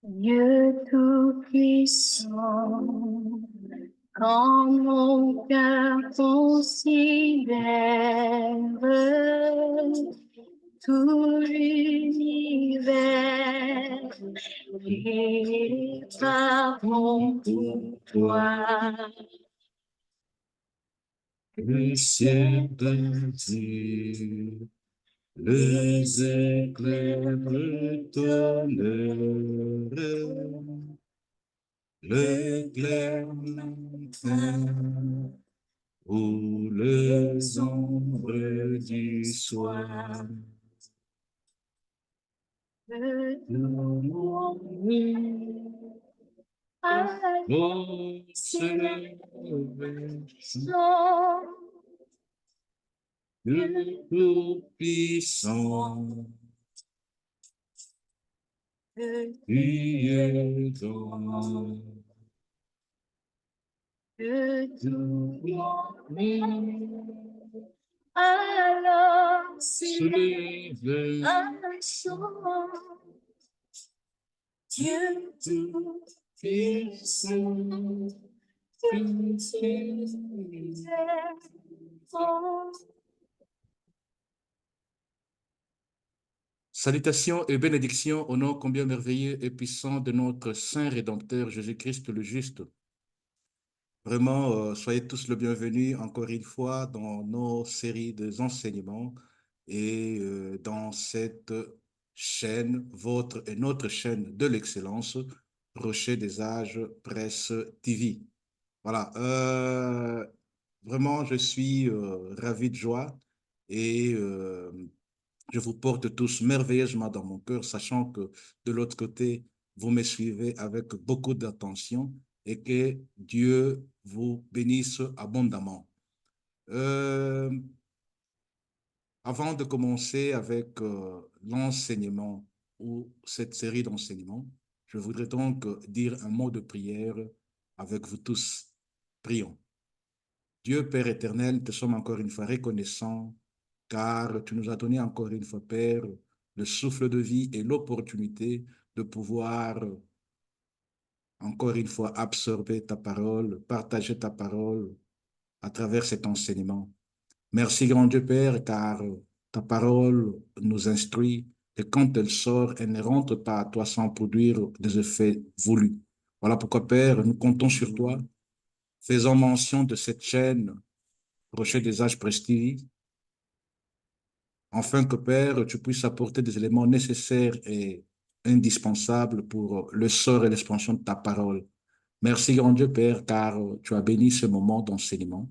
Dieu Tout-Puissant, quand mon cœur considère tout l'univers et pardon pour toi. Le ciel de Dieu, les éclairs de tonnerre, le clair matin ou les ombres du soir. Oh, c'est le Tout-Puissant, qui est dans Alors, se lever, un chant, Dieu Tout-Puissant, Salutations et bénédictions au nom combien merveilleux et puissant de notre Saint Rédempteur Jésus-Christ le Juste. Vraiment, soyez tous le bienvenu encore une fois dans nos séries d'enseignements et dans cette chaîne, votre et notre chaîne de l'excellence, Rocher des Âges Presse TV. Voilà, vraiment, je suis ravi de joie et je vous porte tous merveilleusement dans mon cœur, sachant que de l'autre côté, vous me suivez avec beaucoup d'attention et que Dieu vous bénisse abondamment. Euh, Avant de commencer avec l'enseignement ou cette série d'enseignements, je voudrais donc dire un mot de prière avec vous tous. Prions. Dieu Père éternel, te sommes encore une fois reconnaissants car tu nous as donné encore une fois, Père, le souffle de vie et l'opportunité de pouvoir encore une fois absorber ta parole, partager ta parole à travers cet enseignement. Merci, grand Dieu Père, car ta parole nous instruit et quand elle sort, elle ne rentre pas à toi sans produire des effets voulus. Voilà pourquoi, Père, nous comptons sur toi. Faisons mention de cette chaîne, Rocher des Âges Prestige, afin que, Père, tu puisses apporter des éléments nécessaires et indispensables pour le sort et l'expansion de ta parole. Merci, grand Dieu, Père, car tu as béni ce moment d'enseignement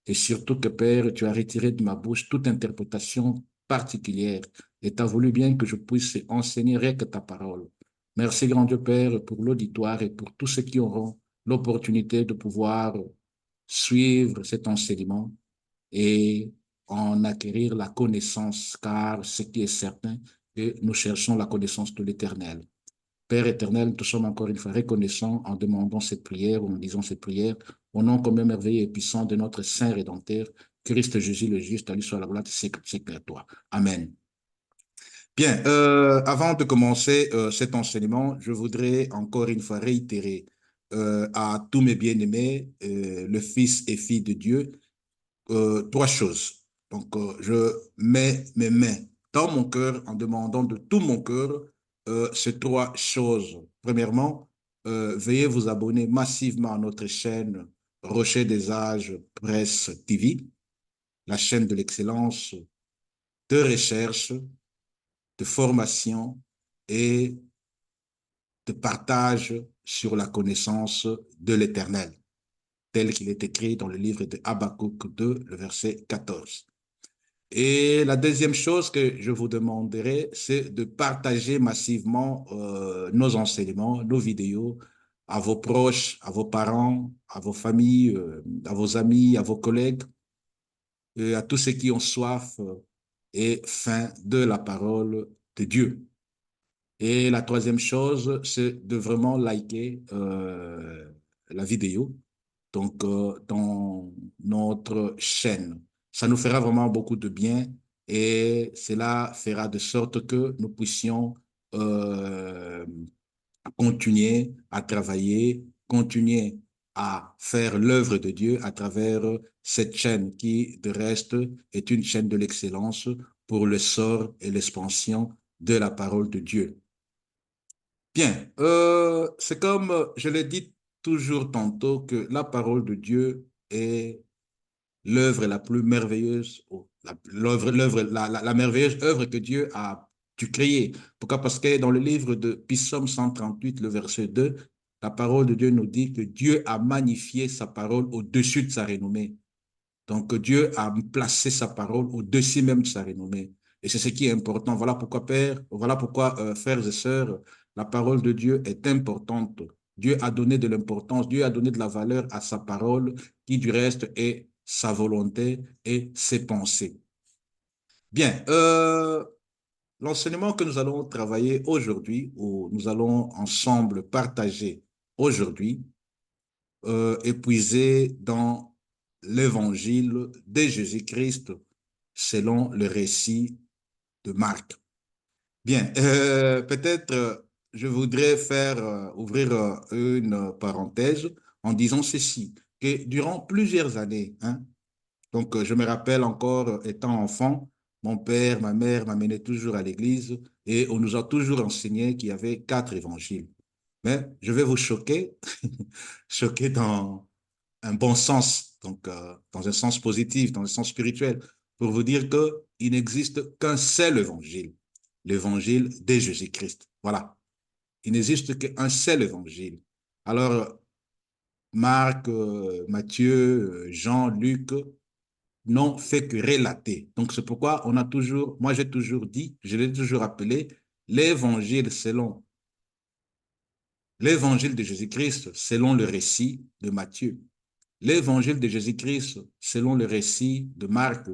et surtout que, Père, tu as retiré de ma bouche toute interprétation particulière et tu as voulu bien que je puisse enseigner rien que ta parole. Merci, grand Dieu, Père, pour l'auditoire et pour tous ceux qui auront l'opportunité de pouvoir suivre cet enseignement et en acquérir la connaissance, car ce qui est certain, que nous cherchons la connaissance de l'Éternel. Père éternel, nous sommes encore une fois reconnaissants en demandant cette prière, ou en disant cette prière, au nom commun merveilleux et puissant de notre Saint Rédempteur, Christ Jésus le juste, à lui soit la gloire, c'est à toi. Amen. Bien, avant de commencer cet enseignement, je voudrais encore une fois réitérer à tous mes bien-aimés, le Fils et filles de Dieu, trois choses. Donc, je mets mes mains dans mon cœur en demandant de tout mon cœur ces trois choses. Premièrement, veuillez vous abonner massivement à notre chaîne Rocher des Âges Presse TV, la chaîne de l'excellence de recherche, de formation et de partage sur la connaissance de l'Éternel, tel qu'il est écrit dans le livre de Habakkuk 2, le verset 14. Et la deuxième chose que je vous demanderai, c'est de partager massivement nos enseignements, nos vidéos à vos proches, à vos parents, à vos familles, à vos amis, à vos collègues, et à tous ceux qui ont soif et faim de la parole de Dieu. Et la troisième chose, c'est de vraiment liker la vidéo, donc dans notre chaîne. Ça nous fera vraiment beaucoup de bien et cela fera de sorte que nous puissions euh, à continuer à travailler, continuer à faire l'œuvre de Dieu à travers cette chaîne qui, de reste, est une chaîne de l'excellence pour l'essor et l'expansion de la parole de Dieu. Bien, c'est comme je l'ai dit toujours tantôt que la parole de Dieu est l'œuvre la plus merveilleuse, la merveilleuse œuvre que Dieu a dû créer. Pourquoi? Parce que dans le livre de Psaume 138, le verset 2, la parole de Dieu nous dit que Dieu a magnifié sa parole au-dessus de sa renommée. Donc Dieu a placé sa parole au-dessus même de sa renommée. Et c'est ce qui est important. Voilà pourquoi, Père, voilà pourquoi, frères et sœurs, la parole de Dieu est importante. Dieu a donné de l'importance, Dieu a donné de la valeur à sa parole, qui du reste est sa volonté et ses pensées. Bien, l'enseignement que nous allons travailler aujourd'hui, ou nous allons ensemble partager aujourd'hui, épuisé dans l'évangile de Jésus-Christ selon le récit de Marc. Bien, peut-être je voudrais faire ouvrir une parenthèse en disant ceci, que durant plusieurs années, hein, donc je me rappelle encore étant enfant, mon père, ma mère m'amenaient toujours à l'église et on nous a toujours enseigné qu'il y avait 4 évangiles. Mais je vais vous choquer, choquer dans un bon sens, donc dans un sens positif, dans un sens spirituel, pour vous dire qu'il n'existe qu'un seul évangile, l'évangile de Jésus-Christ. Voilà, il n'existe qu'un seul évangile. Alors, Marc, Matthieu, Jean, Luc n'ont fait que relater. Donc, c'est pourquoi on a toujours, moi j'ai toujours dit, je l'ai toujours appelé l'évangile selon l'évangile de Jésus-Christ selon le récit de Matthieu, l'évangile de Jésus-Christ selon le récit de Marc,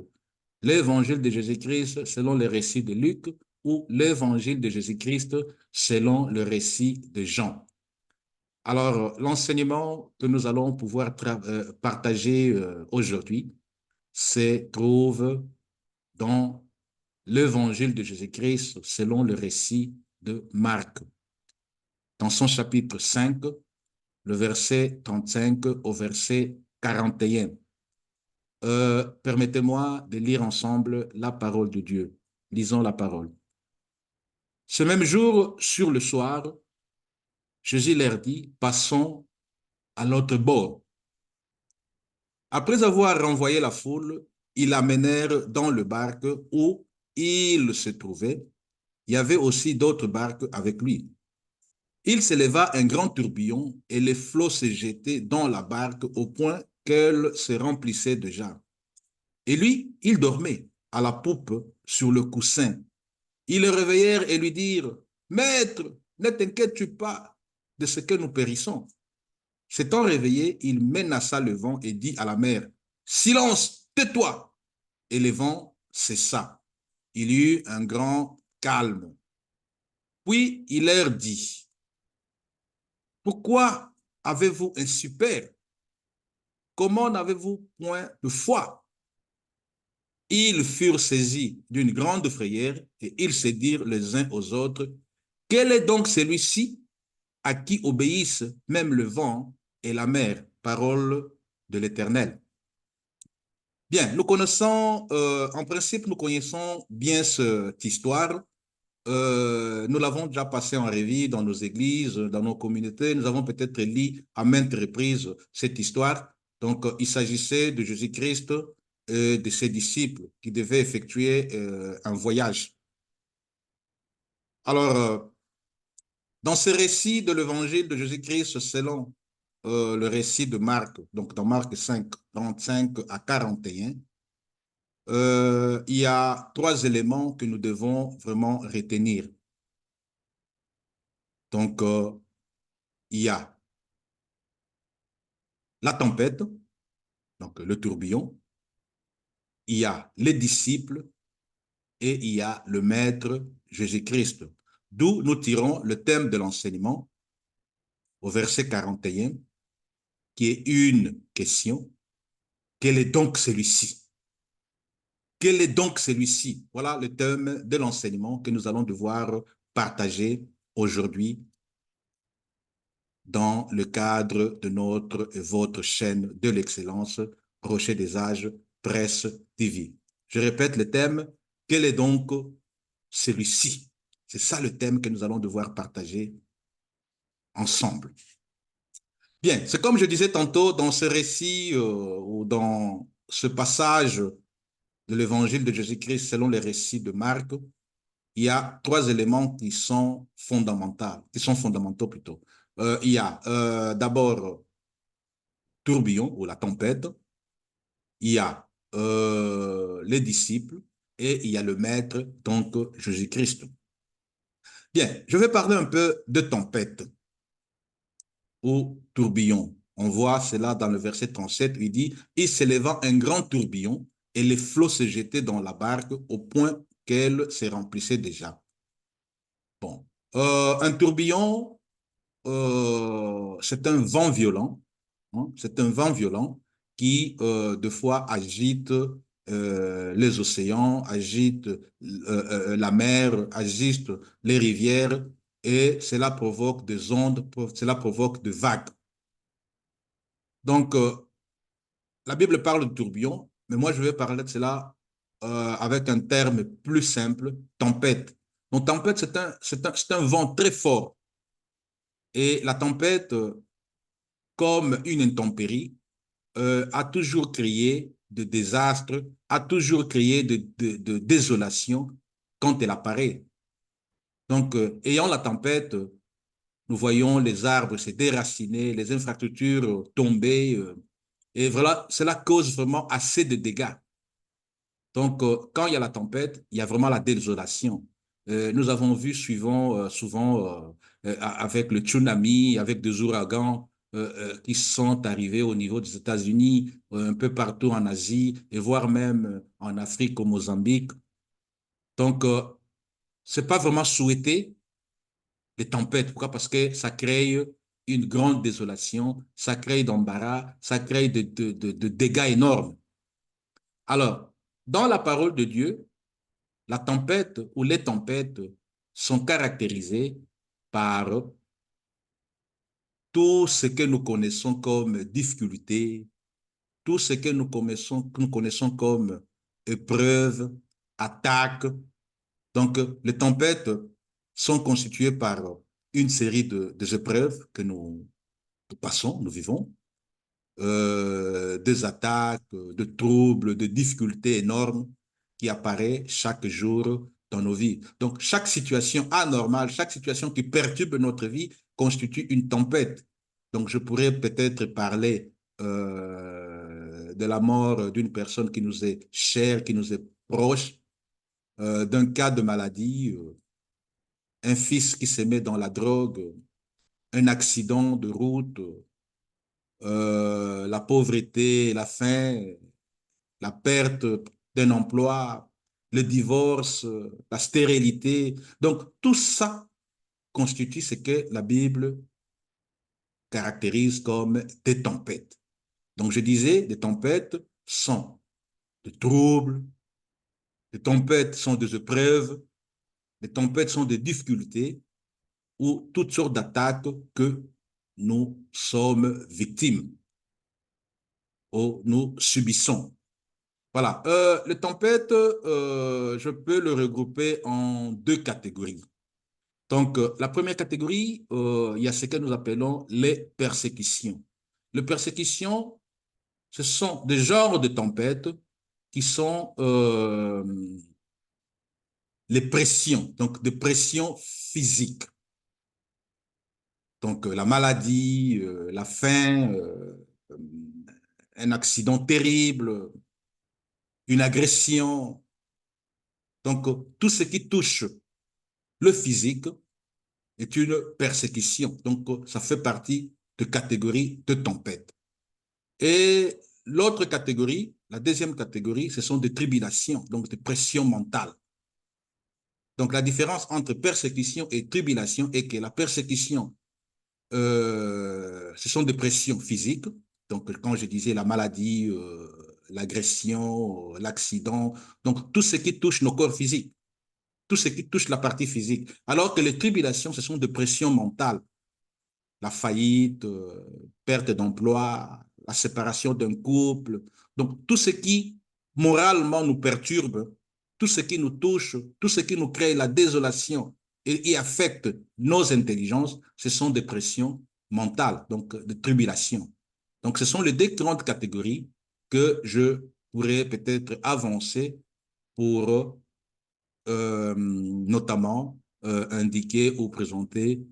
l'évangile de Jésus-Christ selon le récit de Luc ou l'évangile de Jésus-Christ selon le récit de Jean. Alors, l'enseignement que nous allons pouvoir partager aujourd'hui se trouve dans l'évangile de Jésus-Christ selon le récit de Marc, dans son chapitre 5, le verset 35 au verset 41. Permettez-moi de lire ensemble la parole de Dieu. Lisons la parole. Ce même jour, sur le soir, Jésus leur dit, passons à l'autre bord. Après avoir renvoyé la foule, ils l'amenèrent dans le barque où il se trouvait. Il y avait aussi d'autres barques avec lui. Il s'éleva un grand tourbillon et les flots se jetaient dans la barque au point qu'elle se remplissait déjà. Et lui, il dormait à la poupe sur le coussin. Ils le réveillèrent et lui dirent, Maître, ne t'inquiètes-tu pas de ce que nous périssons? S'étant réveillé, il menaça le vent et dit à la mer, Silence, tais-toi! Et le vent cessa. Il y eut un grand calme. Puis il leur dit, Pourquoi avez-vous un super? Comment n'avez-vous point de foi? Ils furent saisis d'une grande frayeur et ils se dirent les uns aux autres, quel est donc celui-ci à qui obéissent même le vent et la mer? Parole de l'Éternel. Bien, nous connaissons, en principe, nous connaissons bien cette histoire. Nous l'avons déjà passé en revue dans nos églises, dans nos communautés. Nous avons peut-être lu à maintes reprises cette histoire. Donc, il s'agissait de Jésus-Christ et de ses disciples qui devaient effectuer un voyage. Alors, dans ce récit de l'évangile de Jésus-Christ selon le récit de Marc, donc dans Marc 5, 35 à 41, il y a 3 éléments que nous devons vraiment retenir. Donc, il y a la tempête, donc le tourbillon, il y a les disciples et il y a le Maître Jésus-Christ. D'où nous tirons le thème de l'enseignement au verset 41, qui est une question. Quel est donc celui-ci? Quel est donc celui-ci? Voilà le thème de l'enseignement que nous allons devoir partager aujourd'hui dans le cadre de notre et votre chaîne de l'excellence, Rocher des Âges, Presse TV. Je répète le thème, quel est donc celui-ci? C'est ça le thème que nous allons devoir partager ensemble. Bien, c'est comme je disais tantôt, dans ce récit ou dans ce passage de l'évangile de Jésus-Christ selon les récits de Marc, il y a trois éléments qui sont fondamentaux plutôt. Il y a d'abord tourbillon ou la tempête, il y a les disciples et il y a le maître, donc Jésus-Christ. Bien, je vais parler un peu de tempête ou tourbillon. On voit cela dans le verset 37 où il dit, il s'élevant un grand tourbillon et les flots se jetaient dans la barque au point qu'elle se remplissait déjà. Bon, un tourbillon, c'est un vent violent, hein, c'est un vent violent qui, de fois, agite les océans, agite la mer, agite les rivières, et cela provoque des ondes, cela provoque des vagues. Donc, la Bible parle de tourbillon, mais moi, je vais parler de cela avec un terme plus simple, tempête. Donc, tempête, c'est un vent très fort. Et la tempête, comme une intempérie, a toujours créé de désastres, a toujours créé de désolation quand elle apparaît. Donc, ayant la tempête, nous voyons les arbres se déraciner, les infrastructures tomber, et voilà, cela cause vraiment assez de dégâts. Donc, quand il y a la tempête, il y a vraiment la désolation. Nous avons vu souvent avec le tsunami, avec des ouragans qui sont arrivés au niveau des États-Unis, un peu partout en Asie, et voire même en Afrique, au Mozambique. Donc, c'est pas vraiment souhaité, les tempêtes. Pourquoi? Parce que ça crée une grande désolation, ça crée d'embarras, ça crée de dégâts énormes. Alors, dans la parole de Dieu, la tempête ou les tempêtes sont caractérisées par tout ce que nous connaissons comme difficultés, tout ce que nous connaissons comme épreuves, attaques. Donc, les tempêtes sont constituées par une série de épreuves que nous passons, nous vivons, des attaques, de troubles, de difficultés énormes qui apparaissent chaque jour dans nos vies. Donc, chaque situation anormale, chaque situation qui perturbe notre vie constitue une tempête. Donc, je pourrais peut-être parler de la mort d'une personne qui nous est chère, qui nous est proche, d'un cas de maladie, un fils qui se met dans la drogue, un accident de route, la pauvreté, la faim, la perte d'un emploi, le divorce, la stérilité. Donc, tout ça constitue ce que la Bible caractérise comme des tempêtes. Donc, je disais, des tempêtes sont des troubles, des tempêtes sont des épreuves, des tempêtes sont des difficultés ou toutes sortes d'attaques que nous sommes victimes ou nous subissons. Voilà. Les tempêtes, je peux le regrouper en deux catégories. Donc, la première catégorie, il y a ce que nous appelons les persécutions. Les persécutions, ce sont des genres de tempêtes qui sont les pressions, donc des pressions physiques. Donc, la maladie, la faim, un accident terrible, une agression. Donc, tout ce qui touche le physique est une persécution. Donc, ça fait partie de catégorie de tempête. Et l'autre catégorie, la deuxième catégorie, ce sont des tribulations, donc des pressions mentales. Donc, la différence entre persécution et tribulation est que la persécution, ce sont des pressions physiques. Donc, quand je disais la maladie, l'agression, l'accident, donc tout ce qui touche nos corps physiques, tout ce qui touche la partie physique. Alors que les tribulations, ce sont des pressions mentales. la faillite, perte d'emploi, la séparation d'un couple. Donc, tout ce qui moralement nous perturbe, tout ce qui nous touche, tout ce qui nous crée la désolation et affecte nos intelligences, ce sont des pressions mentales, donc des tribulations. Donc, ce sont les deux grandes catégories que je pourrais peut-être avancer pour notamment indiquer ou présenter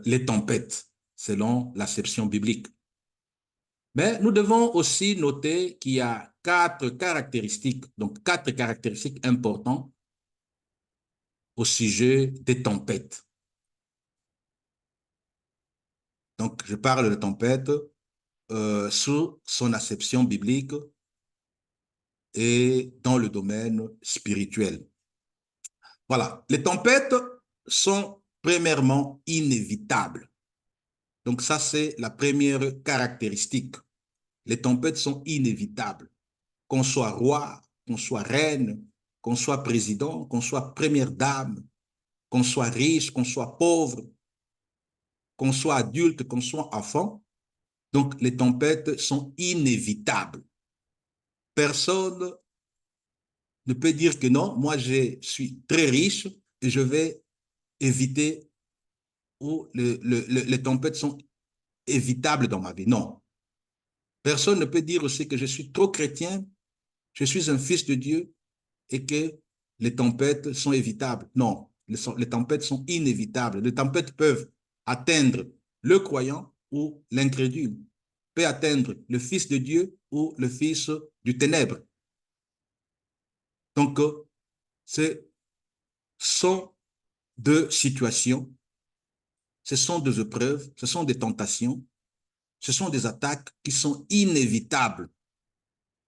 les tempêtes selon l'acception biblique. Mais nous devons aussi noter qu'il y a quatre caractéristiques, donc quatre caractéristiques importantes au sujet des tempêtes. Donc, je parle de tempêtes sous son acception biblique et dans le domaine spirituel. Voilà, les tempêtes sont premièrement inévitables. Donc ça, c'est la première caractéristique. Les tempêtes sont inévitables. Qu'on soit roi, qu'on soit reine, qu'on soit président, qu'on soit première dame, qu'on soit riche, qu'on soit pauvre, qu'on soit adulte, qu'on soit enfant. Donc les tempêtes sont inévitables. Personne ne peut dire que non, moi je suis très riche et je vais éviter ou les tempêtes sont évitables dans ma vie. Non. Personne ne peut dire aussi que je suis trop chrétien, je suis un fils de Dieu et que les tempêtes sont évitables. Non, les tempêtes sont inévitables. Les tempêtes peuvent atteindre le croyant ou l'incrédule, peut atteindre le fils de Dieu ou le fils du ténèbre. Donc, ce sont deux situations, ce sont des épreuves, ce sont des tentations, ce sont des attaques qui sont inévitables.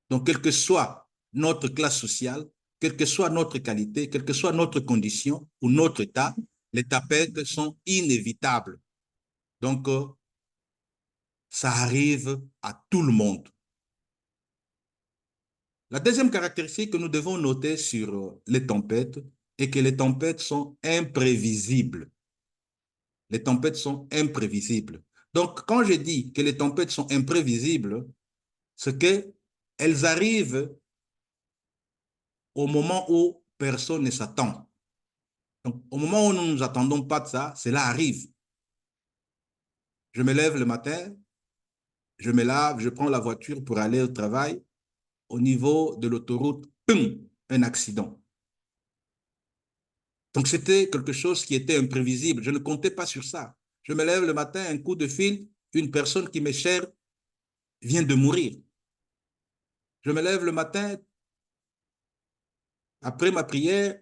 Donc, quelle que soit notre classe sociale, quelle que soit notre qualité, quelle que soit notre condition ou notre état, les tempêtes sont inévitables. Donc, ça arrive à tout le monde. La deuxième caractéristique que nous devons noter sur les tempêtes est que les tempêtes sont imprévisibles. Les tempêtes sont imprévisibles. Donc, quand je dis que les tempêtes sont imprévisibles, c'est qu'elles arrivent au moment où personne ne s'attend. Donc, au moment où nous ne nous attendons pas de ça, cela arrive. Je me lève le matin, je me lave, je prends la voiture pour aller au travail. Au niveau de l'autoroute, pum, un accident. Donc, c'était quelque chose qui était imprévisible. Je ne comptais pas sur ça. Je me lève le matin, un coup de fil, une personne qui m'est chère vient de mourir. Je me lève le matin, après ma prière,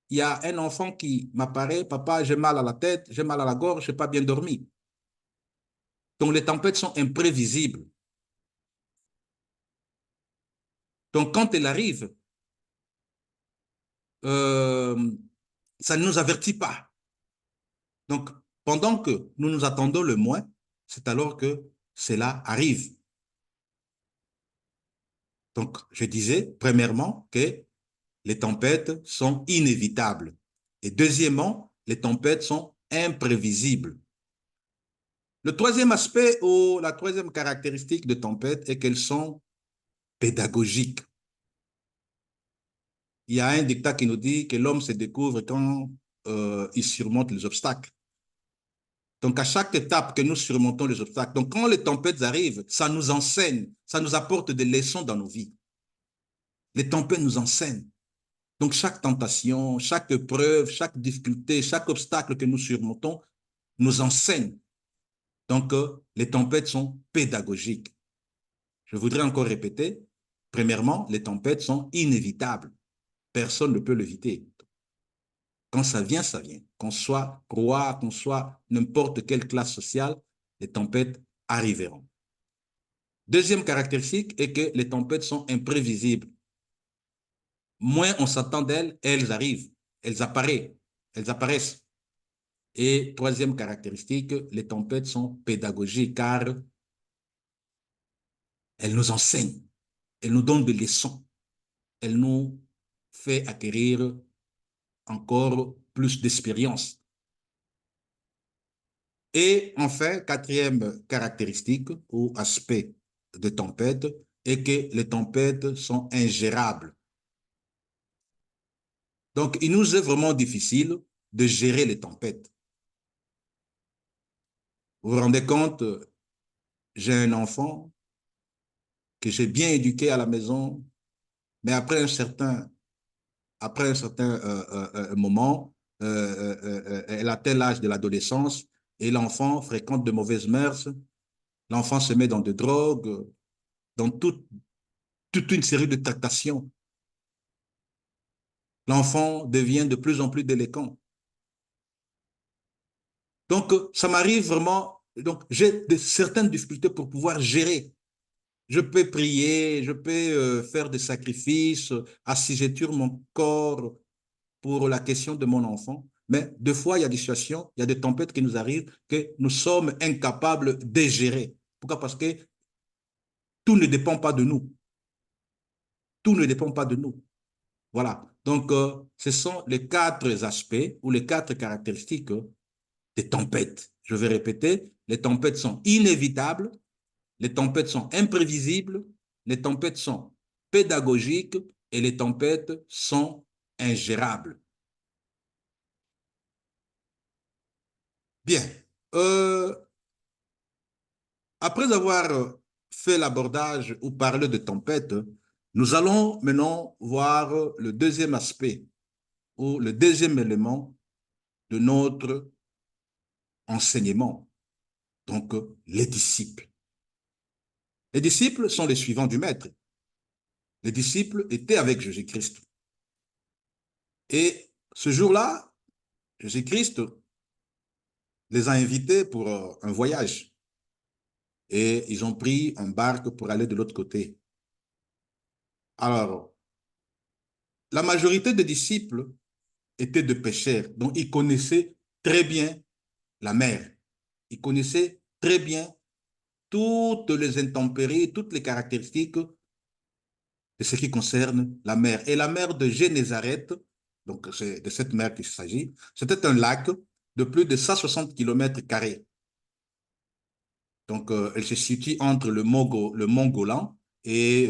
il y a un enfant qui m'apparaît, papa, j'ai mal à la tête, j'ai mal à la gorge, je n'ai pas bien dormi. Donc, les tempêtes sont imprévisibles. Donc, quand elle arrive, euh, ça ne nous avertit pas. Donc, pendant que nous nous attendons le moins, c'est alors que cela arrive. Donc, je disais, premièrement, que les tempêtes sont inévitables. Et deuxièmement, les tempêtes sont imprévisibles. Le troisième aspect ou la troisième caractéristique de tempêtes est qu'elles sont pédagogiques. Il y a un dictat qui nous dit que l'homme se découvre quand il surmonte les obstacles. Donc, à chaque étape que nous surmontons les obstacles, donc quand les tempêtes arrivent, ça nous enseigne, ça nous apporte des leçons dans nos vies. Les tempêtes nous enseignent. Donc, chaque tentation, chaque épreuve, chaque difficulté, chaque obstacle que nous surmontons nous enseigne. Donc, les tempêtes sont pédagogiques. Je voudrais encore répéter, premièrement, les tempêtes sont inévitables. Personne ne peut l'éviter. Quand ça vient, ça vient. Qu'on soit roi, qu'on soit n'importe quelle classe sociale, les tempêtes arriveront. Deuxième caractéristique est que les tempêtes sont imprévisibles. Moins on s'attend d'elles, elles arrivent, elles apparaissent, elles apparaissent. Et troisième caractéristique, les tempêtes sont pédagogiques car elles nous enseignent, elles nous donnent des leçons, elles nous font acquérir encore plus d'expérience. Et enfin, quatrième caractéristique ou aspect de tempête est que les tempêtes sont ingérables. Donc, il nous est vraiment difficile de gérer les tempêtes. Vous vous rendez compte, j'ai un enfant que j'ai bien éduqué à la maison, mais après un certain moment, elle atteint l'âge de l'adolescence et l'enfant fréquente de mauvaises mœurs, l'enfant se met dans de drogues, dans toute une série de tractations. L'enfant devient de plus en plus délinquant. Donc, ça m'arrive vraiment, donc j'ai certaines difficultés pour pouvoir gérer. Je peux prier, je peux faire des sacrifices, assujettir mon corps pour la question de mon enfant. Mais deux fois, il y a des situations, il y a des tempêtes qui nous arrivent que nous sommes incapables de gérer. Pourquoi? Parce que tout ne dépend pas de nous. Tout ne dépend pas de nous. Voilà. Donc, ce sont les quatre aspects ou les quatre caractéristiques des tempêtes. Je vais répéter, les tempêtes sont inévitables, les tempêtes sont imprévisibles, les tempêtes sont pédagogiques et les tempêtes sont ingérables. Bien. Euh, Après avoir fait l'abordage ou parlé de tempête, nous allons maintenant voir le deuxième aspect ou le deuxième élément de notre enseignement, donc les disciples. Les disciples sont les suivants du Maître. Les disciples étaient avec Jésus-Christ. Et ce jour-là, Jésus-Christ les a invités pour un voyage. Et ils ont pris un barque pour aller de l'autre côté. Alors, la majorité des disciples étaient de pêcheurs, donc ils connaissaient très bien la mer. Ils connaissaient très bien toutes les intempéries, toutes les caractéristiques de ce qui concerne la mer. Et la mer de Génézareth, donc c'est de cette mer qu'il s'agit, c'était un lac de plus de 160 kilomètres carrés. Donc, elle se situe entre le mont Golan et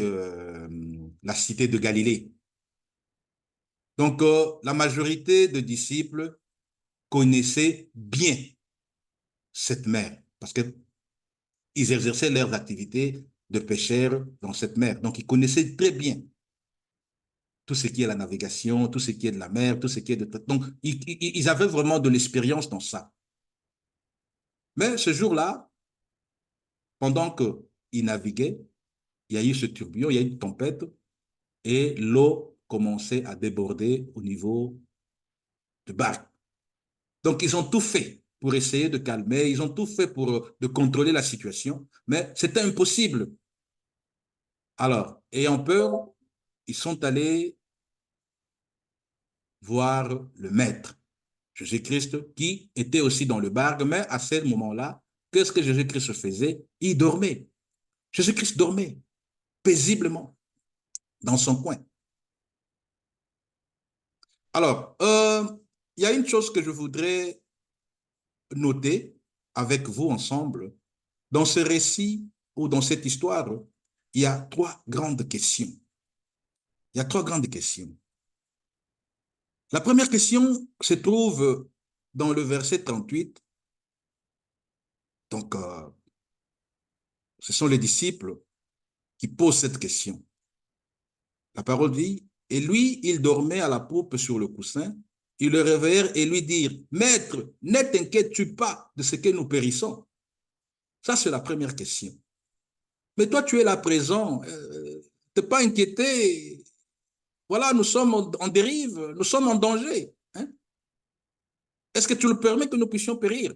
la cité de Galilée. Donc, la majorité de disciples connaissaient bien cette mer parce qu'ils exerçaient leurs activités de pêcheurs dans cette mer. Donc, ils connaissaient très bien tout ce qui est la navigation, tout ce qui est de la mer, tout ce qui est de... Donc, ils avaient vraiment de l'expérience dans ça. Mais ce jour-là, pendant qu'ils naviguaient, il y a eu ce tourbillon, il y a eu une tempête et l'eau commençait à déborder au niveau de barque. Donc, ils ont tout fait pour essayer de calmer, ils ont tout fait pour de contrôler la situation, mais c'était impossible. Alors, ayant peur, ils sont allés voir le maître, Jésus-Christ, qui était aussi dans le barque, mais à ce moment-là, qu'est-ce que Jésus-Christ faisait? Il dormait. Jésus-Christ dormait paisiblement dans son coin. Alors, il y a une chose que je voudrais noter avec vous ensemble. Dans ce récit ou dans cette histoire, il y a trois grandes questions. Il y a trois grandes questions. La première question se trouve dans le verset 38. Donc, ce sont les disciples qui posent cette question. La parole dit, et lui, il dormait à la poupe sur le coussin. Ils le réveillèrent et lui dirent, Maître, ne t'inquiètes-tu pas de ce que nous périssons? Ça, c'est la première question. Mais toi, tu es là présent. T'es pas inquiété. Voilà, nous sommes en dérive, nous sommes en danger. Hein? Est-ce que tu le permets que nous puissions périr?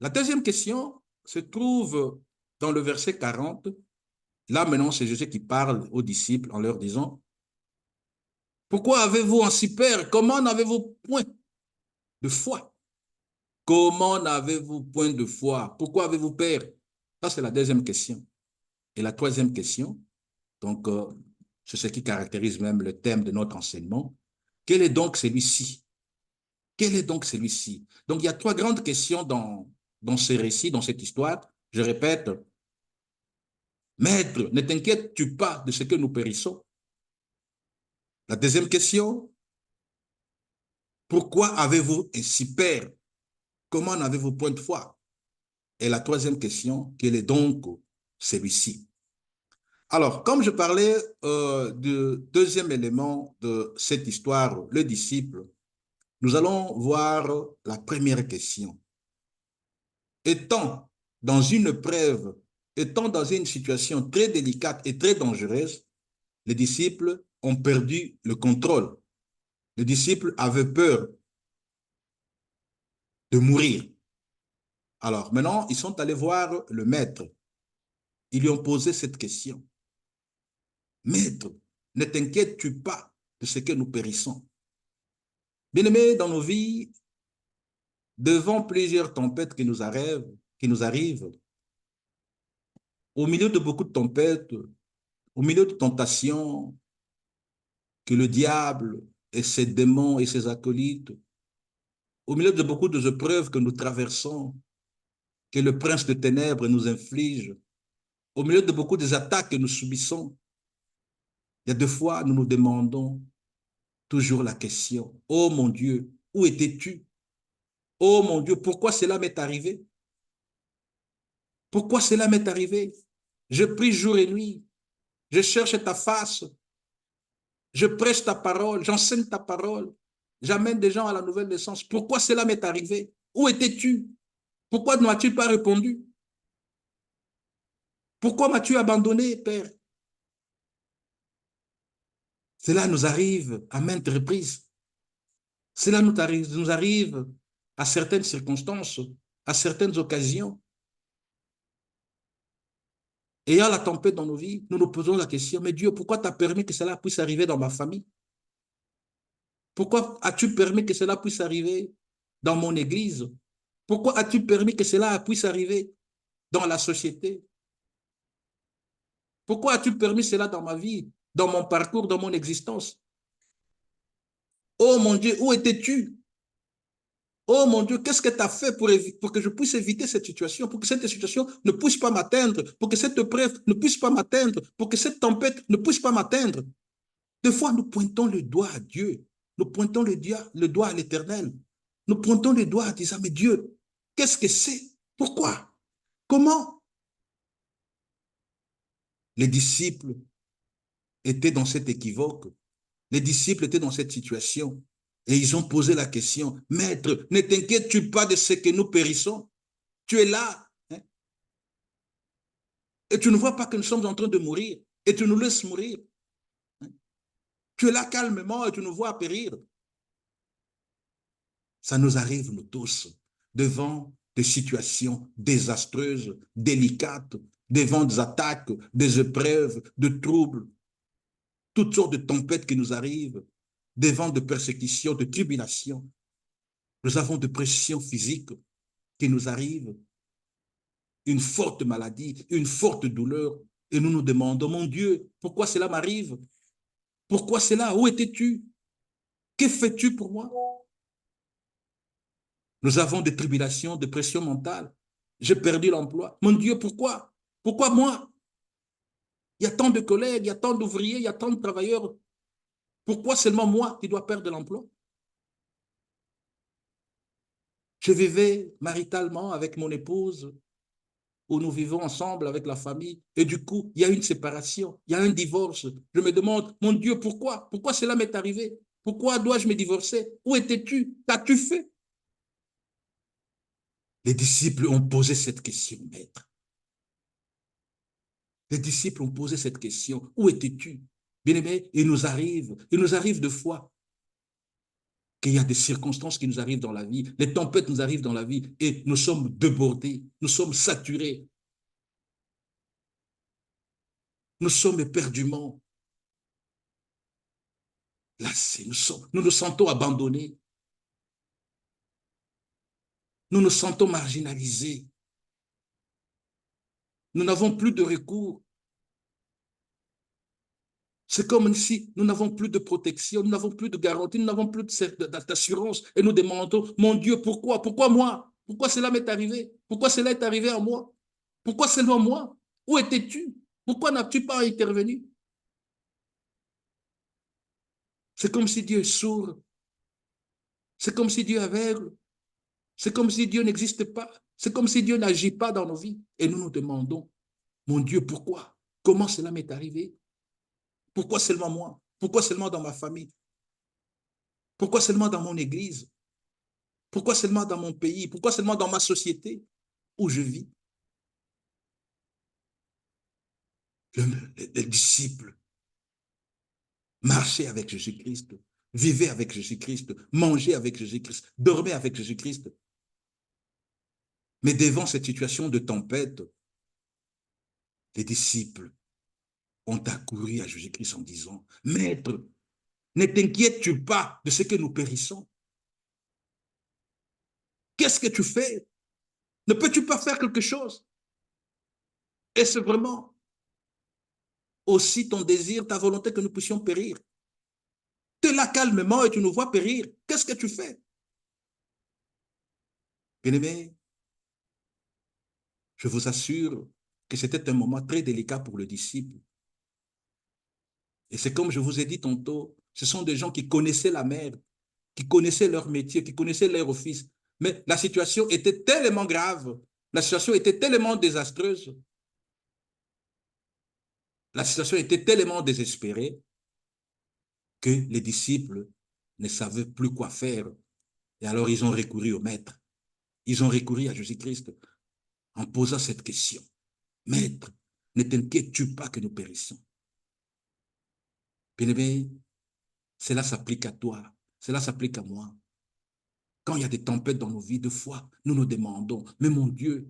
La deuxième question se trouve dans le verset 40. Là, maintenant, c'est Jésus qui parle aux disciples en leur disant, pourquoi avez-vous en si peur? Comment n'avez-vous point de foi? Comment n'avez-vous point de foi? Pourquoi avez-vous peur? Ça, c'est la deuxième question. Et la troisième question, donc, c'est ce qui caractérise même le thème de notre enseignement. Quel est donc celui-ci? Quel est donc celui-ci? Donc, il y a trois grandes questions dans ce récit, dans cette histoire. Je répète, Maître, ne t'inquiètes-tu pas de ce que nous périssons? La deuxième question, pourquoi avez-vous ainsi peur? Comment n'avez-vous point de foi? Et la troisième question, quel est donc celui-ci? Alors, comme je parlais du deuxième élément de cette histoire, le disciple, nous allons voir la première question. Étant dans une preuve, étant dans une situation très délicate et très dangereuse, les disciples ont perdu le contrôle. Les disciples avaient peur de mourir. Alors, maintenant, ils sont allés voir le maître. Ils lui ont posé cette question. Maître, ne t'inquiètes-tu pas de ce que nous périssons? Bien-aimés, dans nos vies, devant plusieurs tempêtes qui nous arrivent, au milieu de beaucoup de tempêtes, au milieu de tentations, que le diable et ses démons et ses acolytes, au milieu de beaucoup d'épreuves que nous traversons, que le prince de ténèbres nous inflige, au milieu de beaucoup des attaques que nous subissons, il y a deux fois, nous nous demandons toujours la question, oh mon Dieu, où étais-tu? Oh mon Dieu, pourquoi cela m'est arrivé? Pourquoi cela m'est arrivé? Je prie jour et nuit, je cherche ta face, je prêche ta parole, j'enseigne ta parole, j'amène des gens à la nouvelle naissance. Pourquoi cela m'est arrivé? Où étais-tu? Pourquoi ne m'as-tu pas répondu? Pourquoi m'as-tu abandonné, Père? Cela nous arrive à maintes reprises. Cela nous arrive à certaines circonstances, à certaines occasions. Ayant la tempête dans nos vies, nous nous posons la question, mais Dieu, pourquoi tu as permis que cela puisse arriver dans ma famille? Pourquoi as-tu permis que cela puisse arriver dans mon église? Pourquoi as-tu permis que cela puisse arriver dans la société? Pourquoi as-tu permis cela dans ma vie, dans mon parcours, dans mon existence? Oh mon Dieu, où étais-tu? Oh mon Dieu, qu'est-ce que tu as fait pour que je puisse éviter cette situation, pour que cette situation ne puisse pas m'atteindre, pour que cette épreuve ne puisse pas m'atteindre, pour que cette tempête ne puisse pas m'atteindre? Des fois, nous pointons le doigt à Dieu, nous pointons le doigt à l'Éternel, nous pointons le doigt en disant, mais Dieu, qu'est-ce que c'est? Pourquoi? Comment? Les disciples étaient dans cet équivoque. Les disciples étaient dans cette situation. Et ils ont posé la question, Maître, ne t'inquiètes-tu pas de ce que nous périssons? Tu es là. Hein? Et tu ne vois pas que nous sommes en train de mourir. Et tu nous laisses mourir. Hein? Tu es là calmement et tu nous vois périr. Ça nous arrive, nous tous, devant des situations désastreuses, délicates, devant des attaques, des épreuves, de troubles, toutes sortes de tempêtes qui nous arrivent, devant de persécutions, de tribulations. Nous avons de pressions physiques qui nous arrivent, une forte maladie, une forte douleur, et nous nous demandons, mon Dieu, pourquoi cela m'arrive? Pourquoi cela? Où étais-tu? Que fais-tu pour moi? Nous avons des tribulations, des pressions mentales. J'ai perdu l'emploi. Mon Dieu, pourquoi? Pourquoi moi? Il y a tant de collègues, il y a tant d'ouvriers, il y a tant de travailleurs. Pourquoi seulement moi qui dois perdre l'emploi? Je vivais maritalement avec mon épouse, où nous vivons ensemble avec la famille, et du coup, il y a une séparation, il y a un divorce. Je me demande, mon Dieu, pourquoi? Pourquoi cela m'est arrivé? Pourquoi dois-je me divorcer? Où étais-tu? Qu'as-tu fait? Les disciples ont posé cette question, maître. Les disciples ont posé cette question. Où étais-tu? Bien-aimé, il nous arrive de fois qu'il y a des circonstances qui nous arrivent dans la vie, les tempêtes nous arrivent dans la vie et nous sommes débordés, nous sommes saturés, nous sommes éperdument lassés, nous nous sentons abandonnés, nous nous sentons marginalisés, nous n'avons plus de recours. C'est comme si nous n'avons plus de protection, nous n'avons plus de garantie, nous n'avons plus d'assurance et nous demandons, mon Dieu, pourquoi? Pourquoi moi? Pourquoi cela m'est arrivé? Pourquoi cela est arrivé à moi? Pourquoi seulement moi? Où étais-tu? Pourquoi n'as-tu pas intervenu? C'est comme si Dieu est sourd. C'est comme si Dieu est aveugle. C'est comme si Dieu n'existe pas. C'est comme si Dieu n'agit pas dans nos vies. Et nous nous demandons, mon Dieu, pourquoi? Comment cela m'est arrivé? Pourquoi seulement moi? Pourquoi seulement dans ma famille? Pourquoi seulement dans mon église? Pourquoi seulement dans mon pays? Pourquoi seulement dans ma société où je vis? Les disciples marchaient avec Jésus-Christ, vivaient avec Jésus-Christ, mangeaient avec Jésus-Christ, dormaient avec Jésus-Christ. Mais devant cette situation de tempête, les disciples ont accouru à Jésus-Christ en disant, Maître, ne t'inquiètes-tu pas de ce que nous périssons? Qu'est-ce que tu fais? Ne peux-tu pas faire quelque chose? Est-ce vraiment aussi ton désir, ta volonté que nous puissions périr? Tu es là calmement et tu nous vois périr. Qu'est-ce que tu fais? Bien-aimé, je vous assure que c'était un moment très délicat pour le disciple. Et c'est comme je vous ai dit tantôt, ce sont des gens qui connaissaient la mer, qui connaissaient leur métier, qui connaissaient leur office. Mais la situation était tellement grave, la situation était tellement désastreuse, la situation était tellement désespérée que les disciples ne savaient plus quoi faire. Et alors ils ont recouru au maître. Ils ont recouru à Jésus-Christ en posant cette question. Maître, ne t'inquiètes-tu pas que nous périssons? Bien-aimé, cela s'applique à toi, cela s'applique à moi. Quand il y a des tempêtes dans nos vies, de foi, nous nous demandons, mais mon Dieu,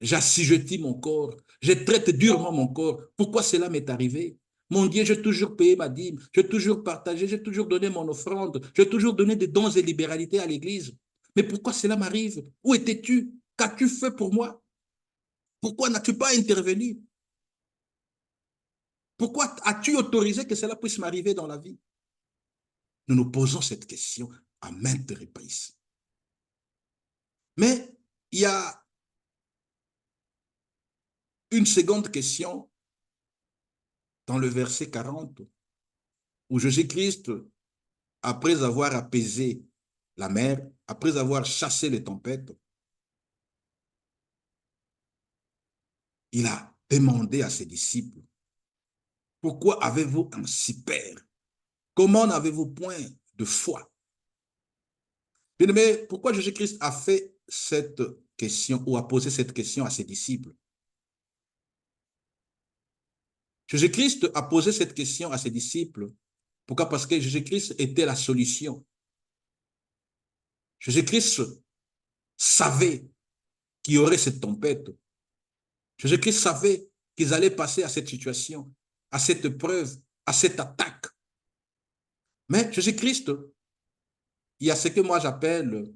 j'assujettis mon corps, je traite durement mon corps. Pourquoi cela m'est arrivé? Mon Dieu, j'ai toujours payé ma dîme, j'ai toujours partagé, j'ai toujours donné mon offrande, j'ai toujours donné des dons et libéralités à l'Église. Mais pourquoi cela m'arrive? Où étais-tu? Qu'as-tu fait pour moi? Pourquoi n'as-tu pas intervenu? Pourquoi as-tu autorisé que cela puisse m'arriver dans la vie? Nous nous posons cette question à maintes reprises. Mais il y a une seconde question dans le verset 40 où Jésus-Christ, après avoir apaisé la mer, après avoir chassé les tempêtes, il a demandé à ses disciples, pourquoi avez-vous un si peur? Comment n'avez-vous point de foi? Bien-aimé, pourquoi Jésus-Christ a fait cette question ou a posé cette question à ses disciples? Jésus-Christ a posé cette question à ses disciples. Pourquoi? Parce que Jésus-Christ était la solution. Jésus-Christ savait qu'il y aurait cette tempête. Jésus-Christ savait qu'ils allaient passer à cette situation, à cette épreuve, à cette attaque. Mais Jésus-Christ, il y a ce que moi j'appelle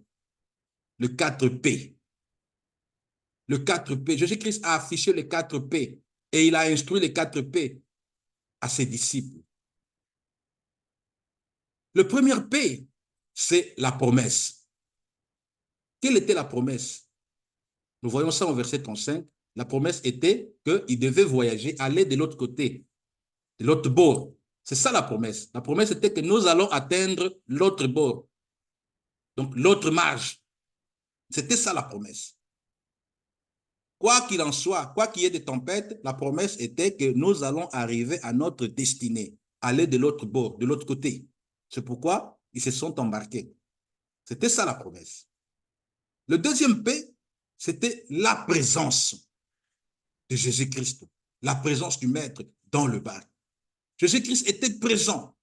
le 4P. Le 4P. Jésus-Christ a affiché les 4P et il a instruit les 4P à ses disciples. Le premier P, c'est la promesse. Quelle était la promesse? Nous voyons ça au verset 35. La promesse était qu'il devait voyager, aller de l'autre côté, de l'autre bord. C'est ça la promesse. La promesse était que nous allons atteindre l'autre bord. Donc l'autre marge. C'était ça la promesse. Quoi qu'il en soit, quoi qu'il y ait des tempêtes, la promesse était que nous allons arriver à notre destinée, aller de l'autre bord, de l'autre côté. C'est pourquoi ils se sont embarqués. C'était ça la promesse. Le deuxième P, c'était la présence de Jésus-Christ, la présence du Maître dans le bar. Jésus-Christ était présent.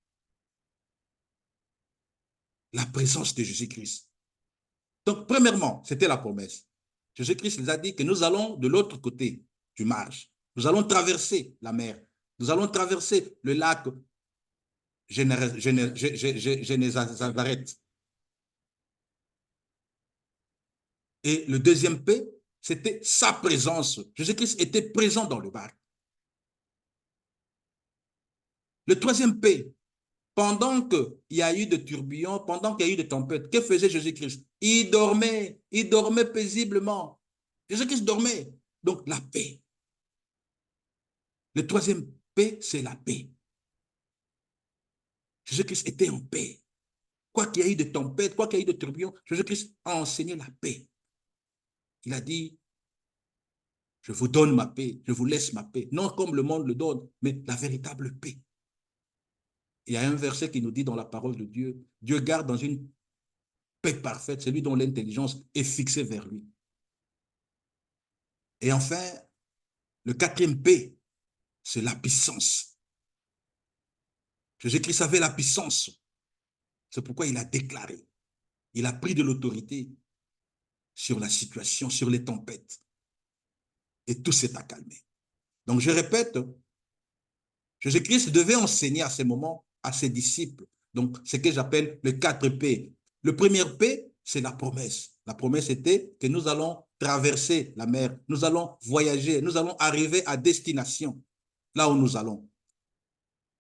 La présence de Jésus-Christ. Donc, premièrement, c'était la promesse. Jésus-Christ les a dit que nous allons de l'autre côté du marge. Nous allons traverser la mer. Nous allons traverser le lac Génézaret. Et le deuxième P, c'était sa présence. Jésus-Christ était présent dans le bar. Le troisième P, pendant qu'il y a eu des tourbillons, pendant qu'il y a eu des tempêtes, que faisait Jésus-Christ? Il dormait paisiblement. Jésus-Christ dormait. Donc la paix. Le troisième P, c'est la paix. Jésus-Christ était en paix. Quoi qu'il y ait eu de tempêtes, quoi qu'il y ait eu de tourbillons, Jésus-Christ a enseigné la paix. Il a dit, je vous donne ma paix, je vous laisse ma paix. Non comme le monde le donne, mais la véritable paix. Il y a un verset qui nous dit dans la parole de Dieu, Dieu garde dans une paix parfaite celui dont l'intelligence est fixée vers lui. Et enfin, le quatrième P, c'est la puissance. Jésus-Christ avait la puissance. C'est pourquoi il a déclaré. Il a pris de l'autorité sur la situation, sur les tempêtes. Et tout s'est accalmé. Donc, je répète, Jésus-Christ devait enseigner à ces moments à ses disciples. Donc, ce que j'appelle le 4 P. Le premier P, c'est la promesse. La promesse était que nous allons traverser la mer, nous allons voyager, nous allons arriver à destination, là où nous allons.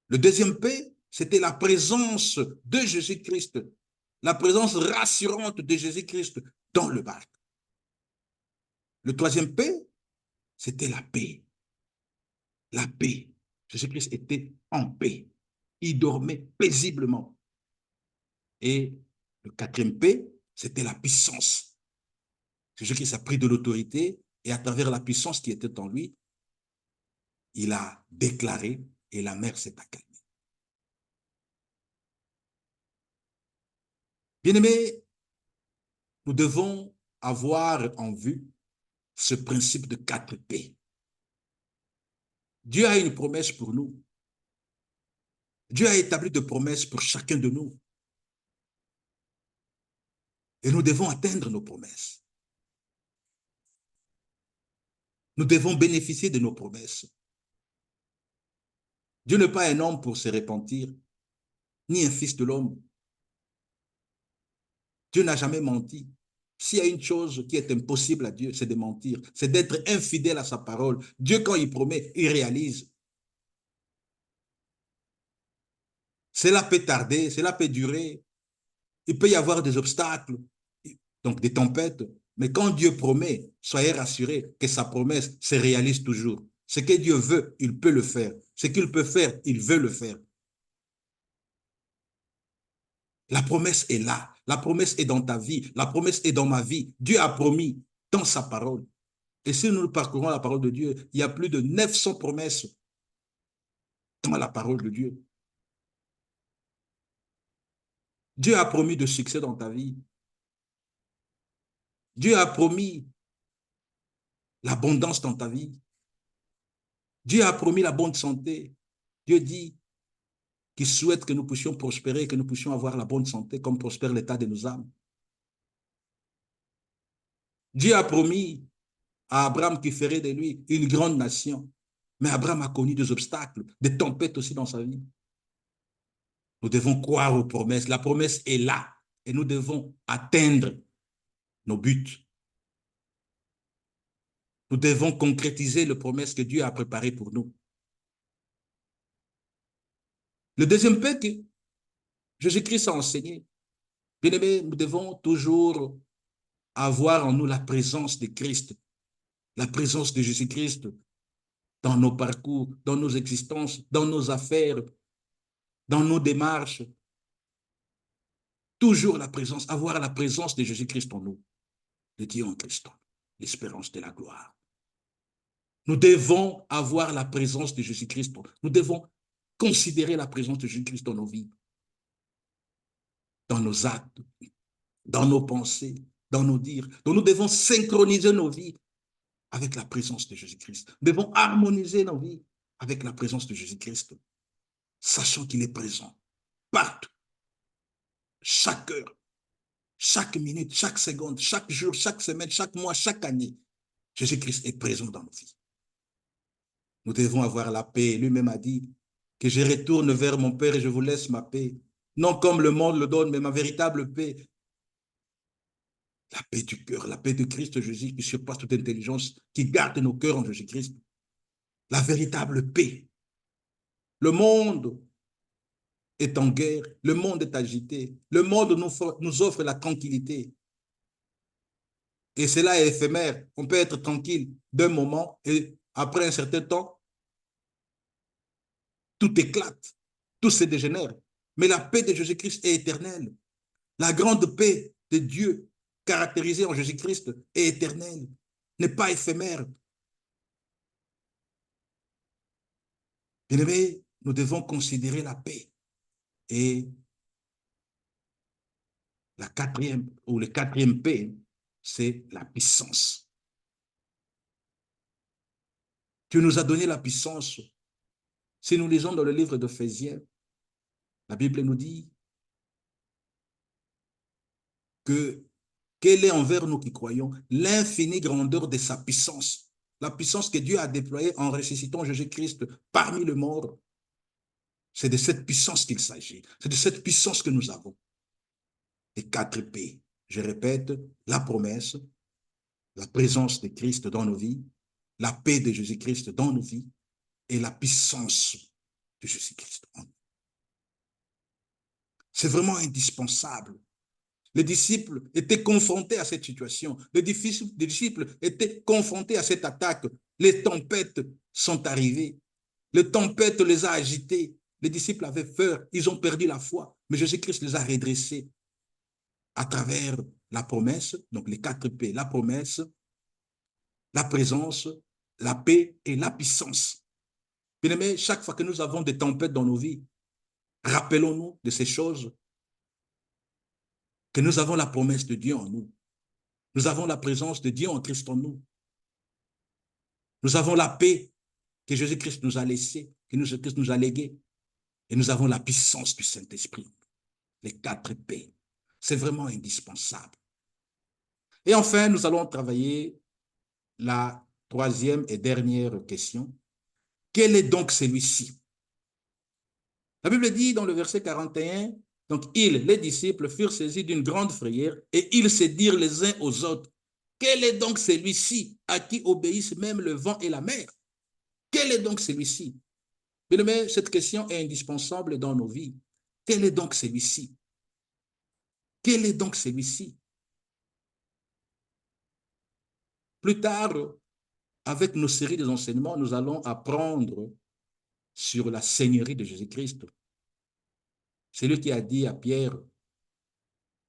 Le deuxième P, c'était la présence de Jésus-Christ, la présence rassurante de Jésus-Christ dans le barque. Le troisième P, c'était la paix. La paix. Jésus-Christ était en paix. Il dormait paisiblement. Et le quatrième P, c'était la puissance. Jésus-Christ a pris de l'autorité et à travers la puissance qui était en lui, il a déclaré et la mer s'est accalmée. Bien-aimés, nous devons avoir en vue ce principe de 4 P. Dieu a une promesse pour nous. Dieu a établi de promesses pour chacun de nous. Et nous devons atteindre nos promesses. Nous devons bénéficier de nos promesses. Dieu n'est pas un homme pour se repentir, ni un fils de l'homme. Dieu n'a jamais menti. S'il y a une chose qui est impossible à Dieu, c'est de mentir, c'est d'être infidèle à sa parole. Dieu, quand il promet, il réalise. Cela peut tarder, cela peut durer. Il peut y avoir des obstacles, donc des tempêtes. Mais quand Dieu promet, soyez rassurés que sa promesse se réalise toujours. Ce que Dieu veut, il peut le faire. Ce qu'il peut faire, il veut le faire. La promesse est là. La promesse est dans ta vie. La promesse est dans ma vie. Dieu a promis dans sa parole. Et si nous parcourons la parole de Dieu, il y a plus de 900 promesses dans la parole de Dieu. Dieu a promis de succès dans ta vie. Dieu a promis l'abondance dans ta vie. Dieu a promis la bonne santé. Dieu dit qu'il souhaite que nous puissions prospérer, que nous puissions avoir la bonne santé comme prospère l'état de nos âmes. Dieu a promis à Abraham qu'il ferait de lui une grande nation. Mais Abraham a connu des obstacles, des tempêtes aussi dans sa vie. Nous devons croire aux promesses. La promesse est là et nous devons atteindre nos buts. Nous devons concrétiser les promesses que Dieu a préparées pour nous. Le deuxième point que Jésus-Christ a enseigné, bien aimé, nous devons toujours avoir en nous la présence de Christ, la présence de Jésus-Christ dans nos parcours, dans nos existences, dans nos affaires, dans nos démarches. Toujours la présence, avoir la présence de Jésus-Christ en nous, de Dieu en Christ, l'espérance de la gloire. Nous devons avoir la présence de Jésus-Christ. Nous devons considérer la présence de Jésus-Christ dans nos vies, dans nos actes, dans nos pensées, dans nos dires. Donc nous devons synchroniser nos vies avec la présence de Jésus-Christ. Nous devons harmoniser nos vies avec la présence de Jésus-Christ, sachant qu'il est présent partout, chaque heure, chaque minute, chaque seconde, chaque jour, chaque semaine, chaque mois, chaque année. Jésus-Christ est présent dans nos vies. Nous devons avoir la paix. Lui-même a dit que je retourne vers mon Père et je vous laisse ma paix. Non comme le monde le donne, mais ma véritable paix. La paix du cœur, la paix de Christ Jésus qui surpasse toute intelligence, qui garde nos cœurs en Jésus-Christ. La véritable paix. Le monde est en guerre, le monde est agité, le monde nous offre la tranquillité. Et cela est éphémère. On peut être tranquille d'un moment et après un certain temps, tout éclate, tout se dégénère. Mais la paix de Jésus-Christ est éternelle. La grande paix de Dieu, caractérisée en Jésus-Christ, est éternelle, n'est pas éphémère. Bien-aimés, nous devons considérer la paix. Et la quatrième, ou le quatrième paix, c'est la puissance. Dieu nous a donné la puissance. Si nous lisons dans le livre d'Éphésiens, la Bible nous dit que quelle est envers nous qui croyons l'infinie grandeur de sa puissance. La puissance que Dieu a déployée en ressuscitant Jésus-Christ parmi les morts. C'est de cette puissance qu'il s'agit. C'est de cette puissance que nous avons. Les 4 P. Je répète, la promesse, la présence de Christ dans nos vies, la paix de Jésus-Christ dans nos vies et la puissance de Jésus-Christ en nous. C'est vraiment indispensable. Les disciples étaient confrontés à cette situation. Les disciples étaient confrontés à cette attaque. Les tempêtes sont arrivées. Les tempêtes les a agités. Les disciples avaient peur. Ils ont perdu la foi. Mais Jésus-Christ les a redressés à travers la promesse, donc les 4 P, la promesse, la présence, la paix et la puissance. Bien aimé, chaque fois que nous avons des tempêtes dans nos vies, rappelons-nous de ces choses, que nous avons la promesse de Dieu en nous. Nous avons la présence de Dieu en Christ en nous. Nous avons la paix que Jésus-Christ nous a laissée, que Jésus-Christ nous a léguée. Et nous avons la puissance du Saint-Esprit. Les 4 P. C'est vraiment indispensable. Et enfin, nous allons travailler la troisième et dernière question. Quel est donc celui-ci? La Bible dit dans le verset 41, donc ils, les disciples, furent saisis d'une grande frayeur et ils se dirent les uns aux autres, quel est donc celui-ci à qui obéissent même le vent et la mer? Quel est donc celui-ci? Mais cette question est indispensable dans nos vies. Quel est donc celui-ci? Quel est donc celui-ci? Plus tard, avec nos séries d'enseignements, nous allons apprendre sur la Seigneurie de Jésus-Christ. C'est lui qui a dit à Pierre,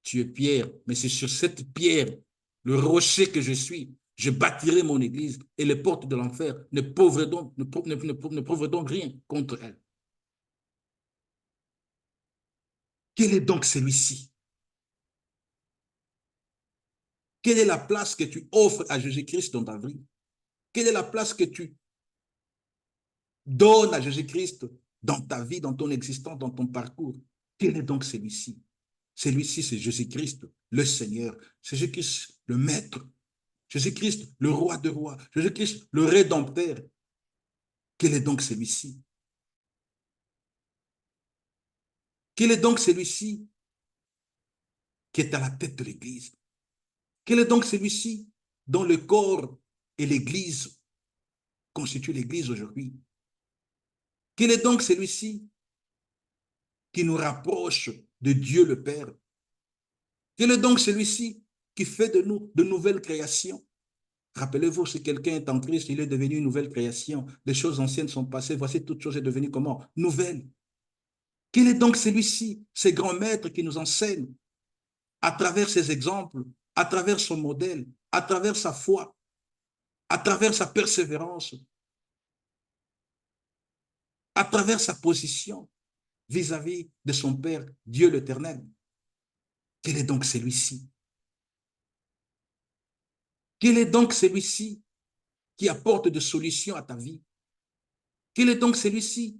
tu es Pierre, mais c'est sur cette pierre, le rocher que je suis, je bâtirai mon église et les portes de l'enfer ne prouveront donc rien contre elle. Quel est donc celui-ci? Quelle est la place que tu offres à Jésus-Christ dans ta vie? Quelle est la place que tu donnes à Jésus-Christ dans ta vie, dans ton existence, dans ton parcours? Quel est donc celui-ci? Celui-ci, c'est Jésus-Christ, le Seigneur. C'est Jésus-Christ, le Maître. Jésus-Christ, le Roi de rois. Jésus-Christ, le Rédempteur. Quel est donc celui-ci? Quel est donc celui-ci qui est à la tête de l'Église? Quel est donc celui-ci dont le corps et l'Église constituent l'Église aujourd'hui? Quel est donc celui-ci qui nous rapproche de Dieu le Père? Quel est donc celui-ci qui fait de nous de nouvelles créations? Rappelez-vous, si quelqu'un est en Christ, il est devenu une nouvelle création. Les choses anciennes sont passées, voici toute chose est devenue comment? Nouvelle. Quel est donc celui-ci, ces grands maîtres qui nous enseignent à travers ses exemples, à travers son modèle, à travers sa foi, à travers sa persévérance, à travers sa position vis-à-vis de son Père, Dieu l'Éternel? Quel est donc celui-ci? Quel est donc celui-ci qui apporte des solutions à ta vie? Quel est donc celui-ci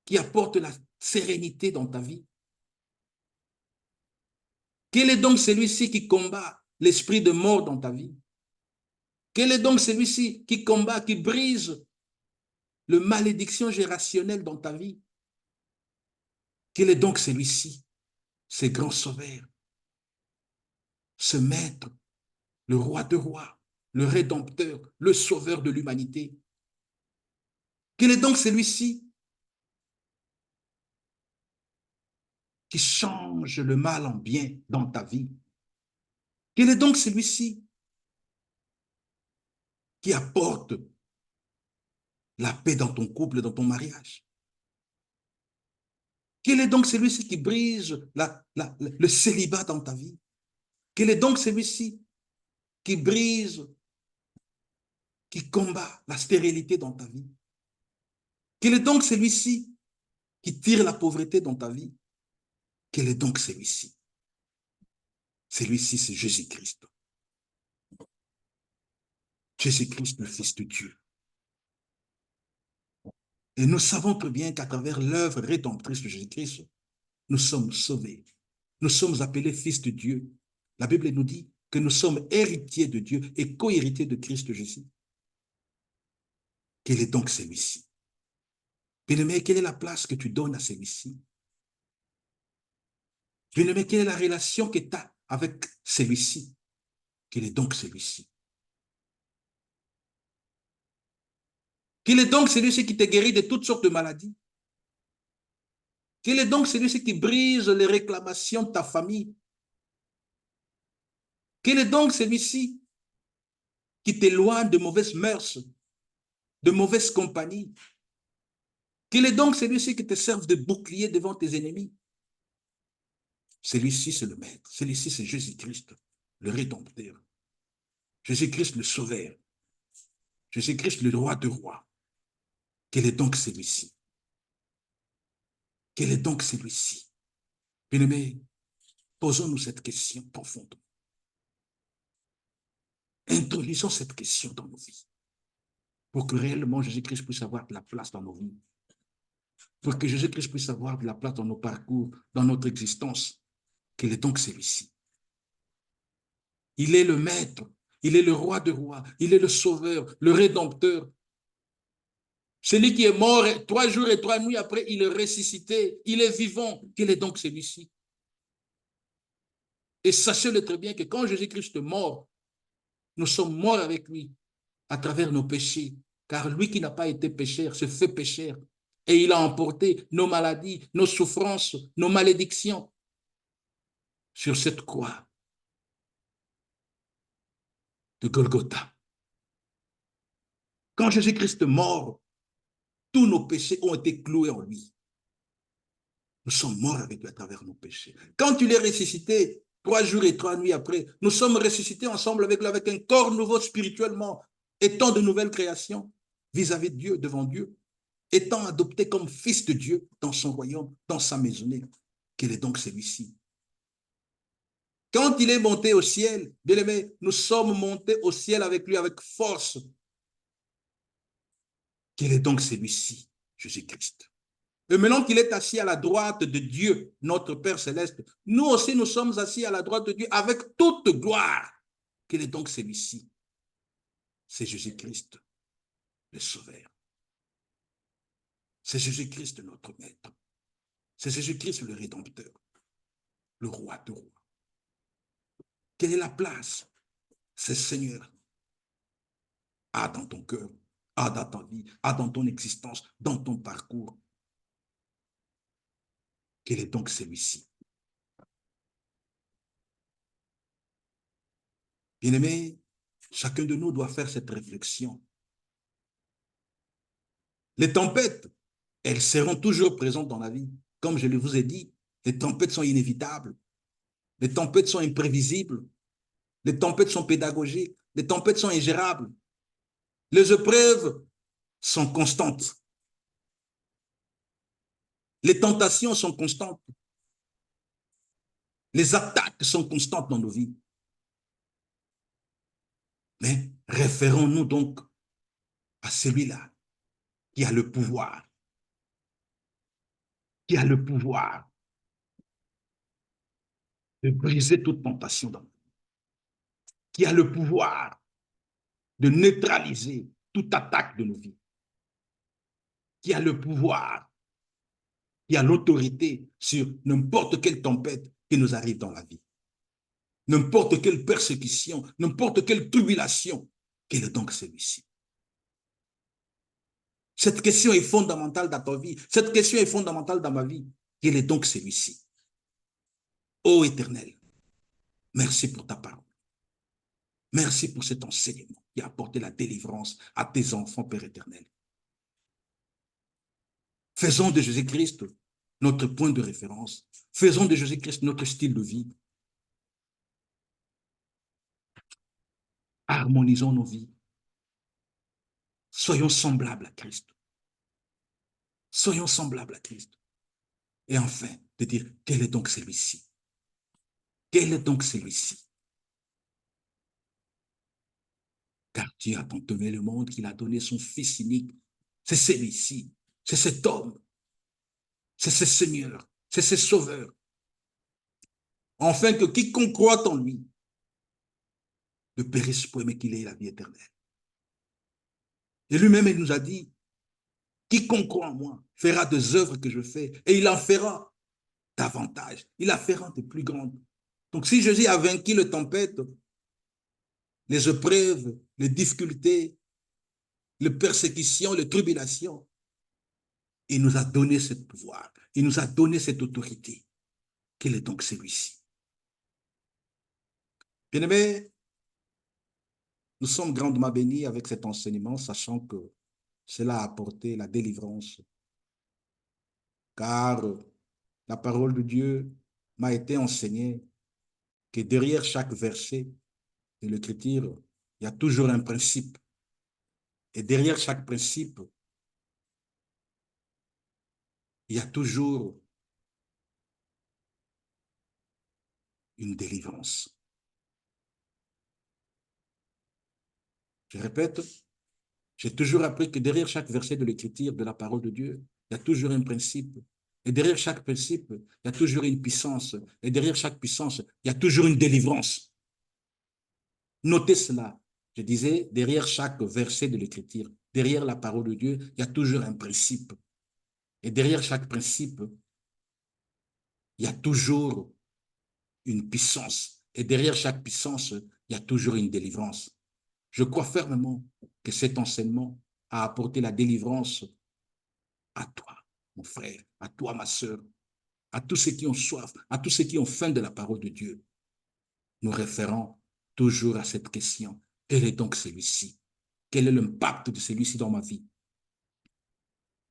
qui apporte la sérénité dans ta vie? Quel est donc celui-ci qui combat l'esprit de mort dans ta vie? Quel est donc celui-ci qui combat, qui brise le malédiction gérationnelle dans ta vie? Quel est donc celui-ci, ce grand sauveur, ce maître, le roi de rois, le rédempteur, le sauveur de l'humanité? Quel est donc celui-ci qui change le mal en bien dans ta vie? Quel est donc celui-ci qui apporte la paix dans ton couple, dans ton mariage? Quel est donc celui-ci qui brise le célibat dans ta vie? Quel est donc celui-ci qui brise, qui combat la stérilité dans ta vie? Quel est donc celui-ci qui tire la pauvreté dans ta vie? Quel est donc celui-ci? Celui-ci, c'est Jésus-Christ. Jésus-Christ, le Fils de Dieu. Et nous savons très bien qu'à travers l'œuvre rédemptrice de Jésus-Christ, nous sommes sauvés. Nous sommes appelés fils de Dieu. La Bible nous dit que nous sommes héritiers de Dieu et co-héritiers de Christ Jésus. Quel est donc celui-ci? Bien-aimé, quelle est la place que tu donnes à celui-ci? Bien-aimé, quelle est la relation que tu as avec celui-ci? Quel est donc celui-ci? Quel est donc celui-ci qui te guérit de toutes sortes de maladies? Quel est donc celui-ci qui brise les réclamations de ta famille? Quel est donc celui-ci qui t'éloigne de mauvaises mœurs, de mauvaises compagnies? Quel est donc celui-ci qui te serve de bouclier devant tes ennemis? Celui-ci, c'est le Maître. Celui-ci, c'est Jésus-Christ, le Rédempteur. Jésus-Christ, le Sauveur. Jésus-Christ, le Roi de rois. Quel est donc celui-ci? Quel est donc celui-ci? Bien-aimés, posons-nous cette question profonde. Introduisons cette question dans nos vies pour que réellement Jésus-Christ puisse avoir de la place dans nos vies, pour que Jésus-Christ puisse avoir de la place dans nos parcours, dans notre existence. Quel est donc celui-ci? Il est le Maître, il est le Roi de rois, il est le Sauveur, le Rédempteur. Celui qui est mort 3 jours et 3 nuits après, il est ressuscité, il est vivant. Quel est donc celui-ci? Et sachez-le très bien que quand Jésus-Christ est mort, nous sommes morts avec lui à travers nos péchés, car lui qui n'a pas été pécheur se fait pécheur. Et il a emporté nos maladies, nos souffrances, nos malédictions sur cette croix de Golgotha. Quand Jésus-Christ est mort, tous nos péchés ont été cloués en lui. Nous sommes morts avec lui à travers nos péchés. Quand il est ressuscité, 3 jours et 3 nuits après, nous sommes ressuscités ensemble avec lui, avec un corps nouveau spirituellement, étant de nouvelles créations vis-à-vis de Dieu, devant Dieu, étant adoptés comme fils de Dieu dans son royaume, dans sa maisonnée. Quel est donc celui-ci? Quand il est monté au ciel, bien aimé, nous sommes montés au ciel avec lui, avec force. Quel est donc celui-ci? Jésus-Christ. Et maintenant qu'il est assis à la droite de Dieu, notre Père céleste, nous aussi nous sommes assis à la droite de Dieu avec toute gloire. Quel est donc celui-ci? C'est Jésus-Christ, le Sauveur. C'est Jésus-Christ, notre Maître. C'est Jésus-Christ, le Rédempteur, le Roi de rois. Quelle est la place ce Seigneur a dans ton cœur, a dans ta vie, a dans ton existence, dans ton parcours? Quel est donc celui-ci? Bien-aimé, chacun de nous doit faire cette réflexion. Les tempêtes, elles seront toujours présentes dans la vie. Comme je vous ai dit, les tempêtes sont inévitables. Les tempêtes sont imprévisibles. Les tempêtes sont pédagogiques. Les tempêtes sont ingérables. Les épreuves sont constantes. Les tentations sont constantes. Les attaques sont constantes dans nos vies. Mais référons-nous donc à celui-là qui a le pouvoir, qui a le pouvoir de briser toute tentation dans nous, qui a le pouvoir de neutraliser toute attaque de nos vies, qui a le pouvoir, qui a l'autorité sur n'importe quelle tempête qui nous arrive dans la vie, n'importe quelle persécution, n'importe quelle tribulation. Quel est donc celui-ci? Cette question est fondamentale dans ta vie. Cette question est fondamentale dans ma vie. Quel est donc celui-ci? Ô Éternel, merci pour ta parole. Merci pour cet enseignement qui a apporté la délivrance à tes enfants, Père éternel. Faisons de Jésus-Christ notre point de référence. Faisons de Jésus-Christ notre style de vie. Harmonisons nos vies. Soyons semblables à Christ. Soyons semblables à Christ. Et enfin, de dire, quel est donc celui-ci? Quel est donc celui-ci? Car Dieu a tant aimé le monde qu'il a donné son Fils unique. C'est celui-ci. C'est cet homme. C'est ce Seigneur. C'est ce Sauveur. Enfin que quiconque croit en lui ne périsse point, mais qu'il ait la vie éternelle. Et lui-même, il nous a dit, quiconque croit en moi fera des œuvres que je fais, et il en fera davantage. Il en fera de plus grandes. Donc si Jésus a vaincu les tempêtes, les épreuves, les difficultés, les persécutions, les tribulations, il nous a donné ce pouvoir, il nous a donné cette autorité. Quel est donc celui-ci? Bien-aimés, nous sommes grandement bénis avec cet enseignement, sachant que cela a apporté la délivrance, car la parole de Dieu m'a été enseignée que derrière chaque verset de l'Écriture, il y a toujours un principe. Et derrière chaque principe, il y a toujours une délivrance. Je répète, j'ai toujours appris que derrière chaque verset de l'Écriture, de la parole de Dieu, il y a toujours un principe. Et derrière chaque principe, il y a toujours une puissance. Et derrière chaque puissance, il y a toujours une délivrance. Notez cela. Je disais, derrière chaque verset de l'Écriture, derrière la parole de Dieu, il y a toujours un principe. Et derrière chaque principe, il y a toujours une puissance. Et derrière chaque puissance, il y a toujours une délivrance. Je crois fermement que cet enseignement a apporté la délivrance à toi, mon frère, à toi, ma sœur, à tous ceux qui ont soif, à tous ceux qui ont faim de la parole de Dieu. Nous référons toujours à cette question. Quel est donc celui-ci? Quel est l'impact de celui-ci dans ma vie?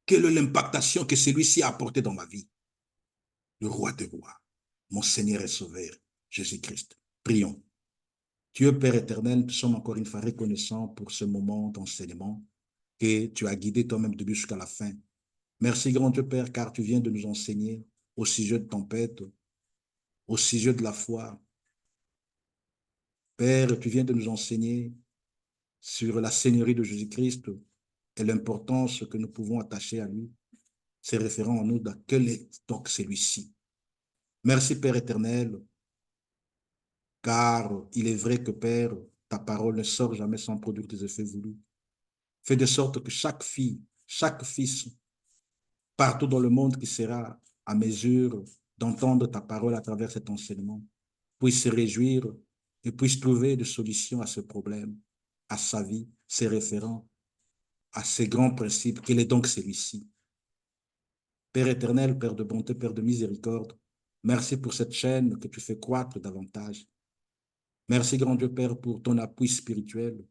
Quelle est l'impactation que celui-ci a apporté dans ma vie? Le roi des rois, mon Seigneur et Sauveur, Jésus-Christ. Prions. Dieu Père éternel, nous sommes encore une fois reconnaissants pour ce moment d'enseignement que tu as guidé toi-même de début jusqu'à la fin. Merci grand Dieu Père, car tu viens de nous enseigner au sujet de tempête, au sujet de la foi. Père, tu viens de nous enseigner sur la Seigneurie de Jésus-Christ et l'importance que nous pouvons attacher à lui. C'est référent en nous dans quel est donc celui-ci. Merci Père éternel, car il est vrai que Père, ta parole ne sort jamais sans produire des effets voulus. Fais de sorte que chaque fille, chaque fils, partout dans le monde qui sera à mesure d'entendre ta parole à travers cet enseignement, puisse se réjouir et puisse trouver des solutions à ce problème, à sa vie, ses référents, à ces grands principes. Quel est donc celui-ci? Père éternel, Père de bonté, Père de miséricorde, merci pour cette chaîne que tu fais croître davantage. Merci, grand Dieu Père, pour ton appui spirituel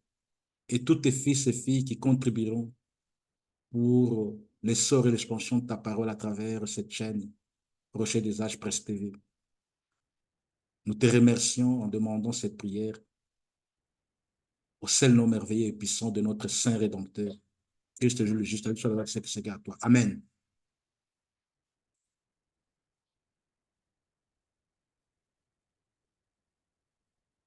et tous tes fils et filles qui contribueront pour l'essor et l'expansion de ta parole à travers cette chaîne, Rocher des Âges Presse TV. Nous te remercions en demandant cette prière au seul nom merveilleux et puissant de notre Saint Rédempteur, Christ le juste, soit à toi. Amen.